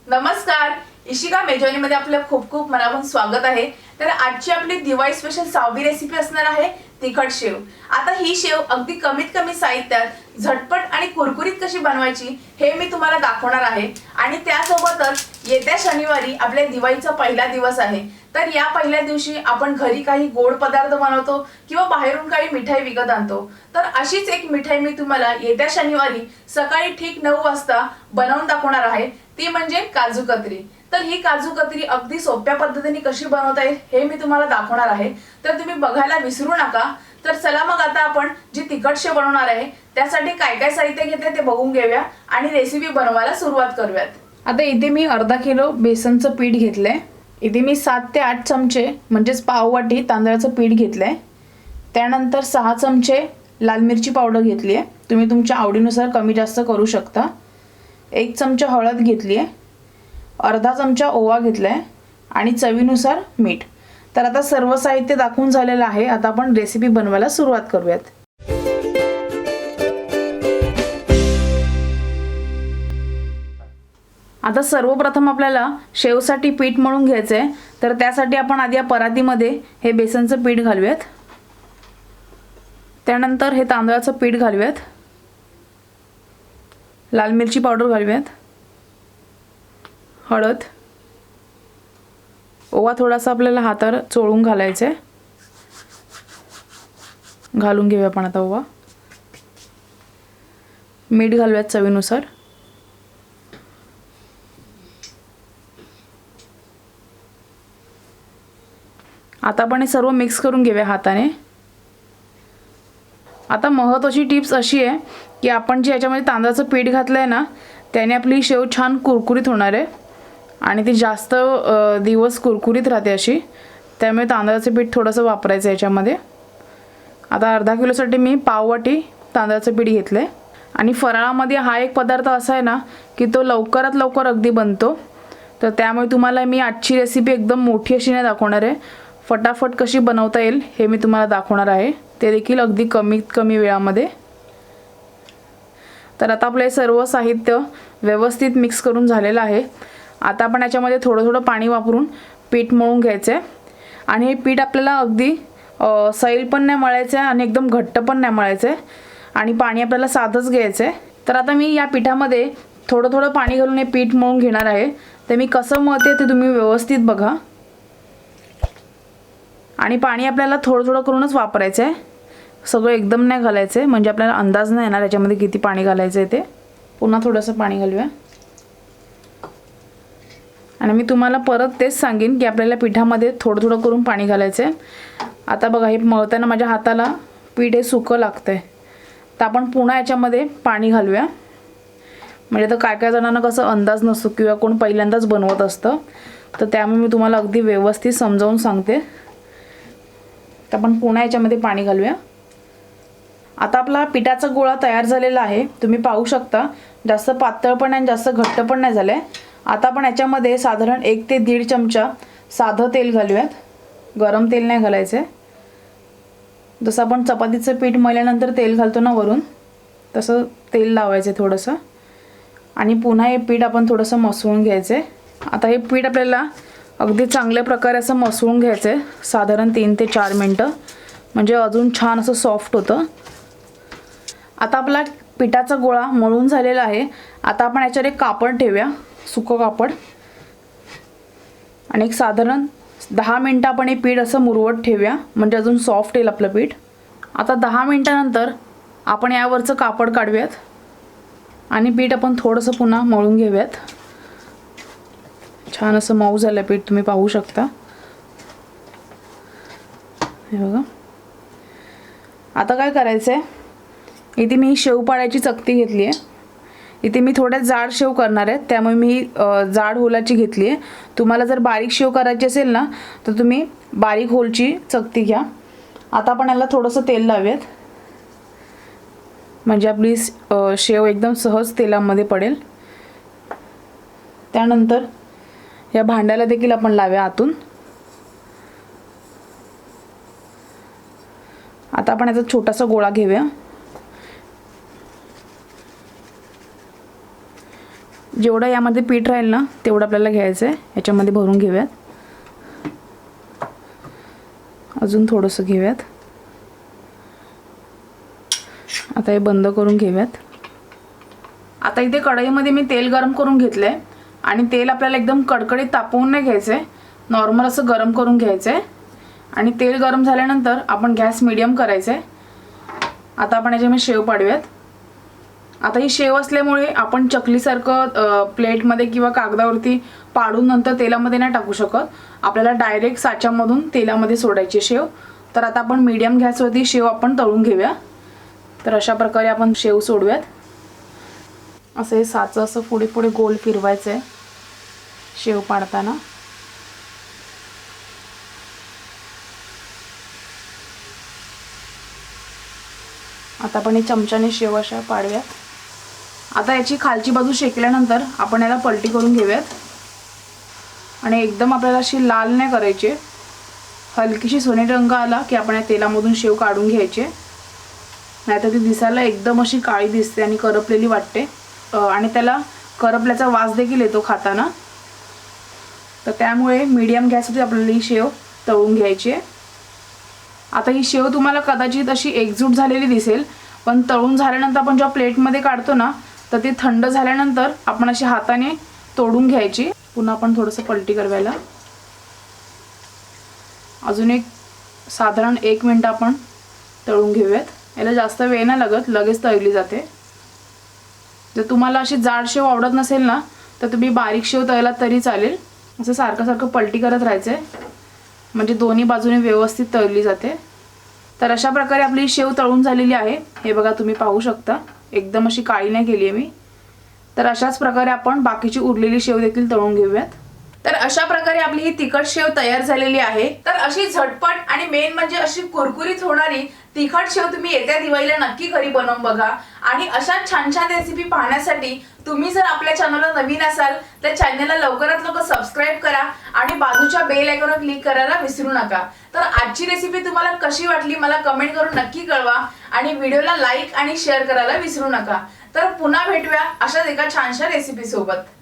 नमस्कार, इशिका मेजवानी मध्ये आपलं खूप खूप मनापासून स्वागत आहे। तर आजची आपली दिवाळी स्पेशल 6वी रेसिपी असणार आहे तिखट शेव। आता ही शेव अगदी कमीत कमी साहित्यात झटपट आणि कुरकुरीत कशी बनवायची हे मी तुम्हाला दाखवणार आहे। आणि त्यासोबतच येत्या शनिवारी आपल्या दिवाळीचा पहिला दिवस आहे। तर या पहिल्या दिवशी आपण घरी काही गोड पदार्थ बनवतो किंवा बाहेरून काही मिठाई विकत आणतो। तर अशीच एक मिठाई मी तुम्हाला येत्या शनिवारी सकाळी ठीक 9 वाजता बनवून दाखवणार आहे, ती म्हणजे काजू कतरी। तर ही काजू कतरी अगदी सोप्या पद्धतीने कशी बनवता येईल हे मी तुम्हाला दाखवणार आहे, तर तुम्ही बघायला विसरू नका। तर चला मग आता आपण जी तिखट शेव बनवणार आहे त्यासाठी काय काय साहित्य घेतले ते बघून घेऊया आणि रेसिपी बनवायला सुरुवात करूयात। आता इथे मी अर्धा किलो बेसनचं पीठ घेतलंय। इथे मी 7 ते 8 चमचे म्हणजेच पाव वाटी तांदळाचं पीठ घेतलंय। त्यानंतर 6 चमचे लाल मिरची पावडर घेतली आहे, तुम्ही तुमच्या आवडीनुसार कमी जास्त करू शकता। 1 चमचा हळद घेतली आहे, अर्धा चमचा ओवा घेतलाय आणि चवीनुसार मीठ। तर आता सर्व साहित्य दाखवून झालेलं आहे, आता आपण रेसिपी बनवायला सुरुवात करूयात। आता सर्वप्रथम आपल्याला शेवसाठी पीठ मळून घ्यायचे आहे, तर त्यासाठी आपण आधी या परातीमध्ये हे बेसनचं पीठ घालूयात। त्यानंतर हे तांदळाचं पीठ घालूयात, लाल मिरची पावडर घालूयात, हळद, ओवा थोडासा आपल्याला हातावर चोळून घालायचा आहे, घालून घेऊया आपण आता ओवा, मीठ घालूयात चवीनुसार। आता आपण हे सर्व मिक्स करून घेऊया हाताने। आता महत्त्वाची टिप्स अशी आहे की आपण जे याच्यामध्ये तांदळाचं पीठ घातलंय ना, त्याने आपली शेव छान कुरकुरीत होणार आहे आणि ती जास्त दिवस कुरकुरीत राहते अशी, त्यामुळे तांदळाचं पीठ थोडंसं वापरायचं याच्यामध्ये। आता अर्धा किलोसाठी मी पाव वाटी तांदळाचं पीठ घेतलंय। आणि फराळामध्ये हा एक पदार्थ असा आहे ना की तो लवकरात लवकर अगदी बनतो, तर त्यामुळे तुम्हाला मी आजची रेसिपी एकदम मोठी अशी नाही दाखवणार आहे, फटाफट कशी बनवता येईल हे मी तुम्हाला दाखवणार आहे, ते देखील अगदी कमीत कमी वेळामध्ये। तर आता आपले सर्व साहित्य व्यवस्थित मिक्स करून झालेलं आहे। आता आपण याच्यामध्ये थोडं थोडं पाणी वापरून पीठ मळून घ्यायचं आहे। आणि हे पीठ आपल्याला अगदी सैल पण नाही मळायचं आहे आणि एकदम घट्ट पण नाही मळायचं आहे, आणि पाणी आपल्याला साधंच घ्यायचं आहे। तर आता मी या पिठामध्ये थोडं थोडं पाणी घालून हे पीठ मळून घेणार आहे, ते मी कसं मळते ते तुम्ही व्यवस्थित बघा। आणि पाणी आपल्याला थोडं थोडं करूनच वापरायचं आहे, सगळं एकदम नाही घालायचं आहे, म्हणजे आपल्याला अंदाज नाही येणार याच्यामध्ये किती पाणी घालायचं आहे ते। पुन्हा थोडंसं पाणी घालूया। आणि मी तुम्हाला परत तेच सांगेन की आपल्याला पिठामध्ये थोडं थोडं करून पाणी घालायचं आहे। आता बघा, हे मळताना माझ्या हाताला पीठ हे सुकं लागतंय, तर आपण पुन्हा याच्यामध्ये पाणी घालूया। म्हणजे तर काय काय जणांना कसं अंदाज नसतो किंवा कोण पहिल्यांदाच बनवत असतं, तर त्यामुळे मी तुम्हाला अगदी व्यवस्थित समजावून सांगते। तर आपण पुन्हा याच्यामध्ये पाणी घालूया। आता आपला पिठाचा गोळा तयार झालेला आहे, तुम्ही पाहू शकता, जास्त पातळ पण नाही जास्त घट्ट पण नाही झालंय। आता आपण याच्यामध्ये साधारण 1 ते 1.5 चमचा साधं तेल घालूयात, गरम तेल नाही घालायचं। जसं आपण चपातीचं पीठ मळल्यानंतर तेल घालतो ना वरून, तसं तेल लावायचं थोडंसं। आणि पुन्हा हे पीठ आपण थोडंसं मसळून घ्यायचं आहे। आता हे पीठ आपल्याला अगदी चांगल्या प्रकारे असं मसळून घ्यायचं आहे, साधारण 3 ते 4 मिनटं, म्हणजे अजून छान असं सॉफ्ट होतं। आता आपला पिठाचा गोळा मळून झालेला आहे। आता आपण याच्यावर एक कापड ठेवूया, सुकं कापड, आणि एक साधारण 10 मिनटं आपण हे पीठ असं मुरवत ठेवूया, म्हणजे अजून सॉफ्ट येईल आपलं पीठ। आता 10 मिनटानंतर आपण यावरचं कापड काढूयात आणि पीठ आपण थोडंसं पुन्हा मळून घेऊयात। छान असं मऊ झालं पीठ, तुम्ही पाहू शकता, हे बघा। आता काय करायचं आहे, इथे मी शेव पाडायची चकती घेतली आहे। इथे मी थोड्या जाड शेव करणार आहे, त्यामुळे मी जाड होलाची घेतली आहे। तुम्हाला जर बारीक शेव करायची असेल ना, तर तुम्ही बारीक होलची चकती घ्या। आता आपण याला थोडंसं तेल लावूयात, म्हणजे आपली शेव एकदम सहज तेलामध्ये पडेल। त्यानंतर या भांड्याला देखील आपण लावूया आतून। आता आपण याचा छोटासा गोळा घेऊया, जेवढं यामध्ये पीठ राहील ना तेवढं आपल्याला घ्यायचं आहे. याच्यामध्ये भरून घेऊयात. अजून थोडंसं घेऊयात. आता हे बंद करून घेऊयात. आता इथे कढईमध्ये मी तेल गरम करून घेतलंय आणि तेल आपल्याला एकदम कडकडीत तापवून नाही घ्यायचंय, नॉर्मल असं गरम करून घ्यायचंय. आणि तेल गरम झाल्यानंतर आपण गॅस मीडियम करायचंय. आता आपण याच्यामध्ये शेव पाडूयात. आता ही शेव असल्यामुळे आपण चकलीसारखं प्लेटमध्ये किंवा कागदावरती पाडून नंतर तेलामध्ये नाही टाकू शकत. आपल्याला डायरेक्ट साच्यामधून तेलामध्ये सोडायची शेव. तर आता आपण मीडियम गॅसवरती शेव आपण तळून घेऊया. तर अशा प्रकारे आपण शेव सोडूयात. असं हे साचं असं पुढे पुढे गोल फिरवायचं आहे शेव पाडताना. आता आपण हे चमच्याने शेव अशा पाडूयात. आता याची खालची बाजू शेकल्यानंतर आपण याला पलटी करून घेऊयात. आणि एकदम आपल्याला अशी लाल नाही करायची, हलकीशी सोनेरी रंग आला की आपण या तेलामधून शेव काढून घ्यायचे. नाहीतर ती दिसायला एकदम अशी काळी दिसते आणि करपलेली वाटते आणि त्याला करपल्याचा वास देखील येतो खाताना. तर त्यामुळे मीडियम गॅसवरती आपल्याला ही शेव तळून घ्यायची आहे. आता ही शेव तुम्हाला कदाचित अशी एकजूट झालेली दिसेल, पण तळून झाल्यानंतर आपण जेव्हा प्लेटमध्ये काढतो ना तर ती थंड झाल्यानंतर आपण अशी हाताने तोडून घ्यायची. पुन्हा आपण थोडंसं पलटी करवायला. अजून एक साधारण 1 मिनिट आपण तळून घेऊयात. याला जास्त वेळ नाही लागत, लगेच तळली जाते. जर तुम्हाला अशी जाड शेव आवडत नसेल ना तर तुम्ही बारीक शेव तळला तरी चालेल. असं सारखं सारखं पलटी करत राहायचं आहे म्हणजे दोन्ही बाजूने व्यवस्थित तळली जाते. तर अशा प्रकारे आपली शेव तळून झालेली आहे. हे बघा तुम्ही पाहू शकता, एकदम अशी काळी नाही केली आहे मी. तर अशाच प्रकारे आपण बाकीची उरलेली शेव देखील तळून घेऊयात. तर अशा प्रकारे आपली ही तिखट शेव तयार झालेली आहे. तर अशी झटपट आणि मेन म्हणजे अशी कुरकुरीत होणारी तिखट शेव तुम्ही येत्या दिवाळीला नक्की घरी बनवून बघा. आणि अशा छान छान रेसिपी पाहण्यासाठी तुम्ही जर आपल्या चॅनलला नवीन असाल तर चॅनलला लवकरात लवकर सबस्क्राईब करा आणि बाजूच्या बेल आयकॉनवर क्लिक करायला विसरू नका. तर आजची रेसिपी तुम्हाला कशी वाटली मला कमेंट करून नक्की कळवा आणि व्हिडिओला लाईक आणि शेअर करायला विसरू नका. तर पुन्हा भेटूया अशाच एका छानशा रेसिपी सोबत.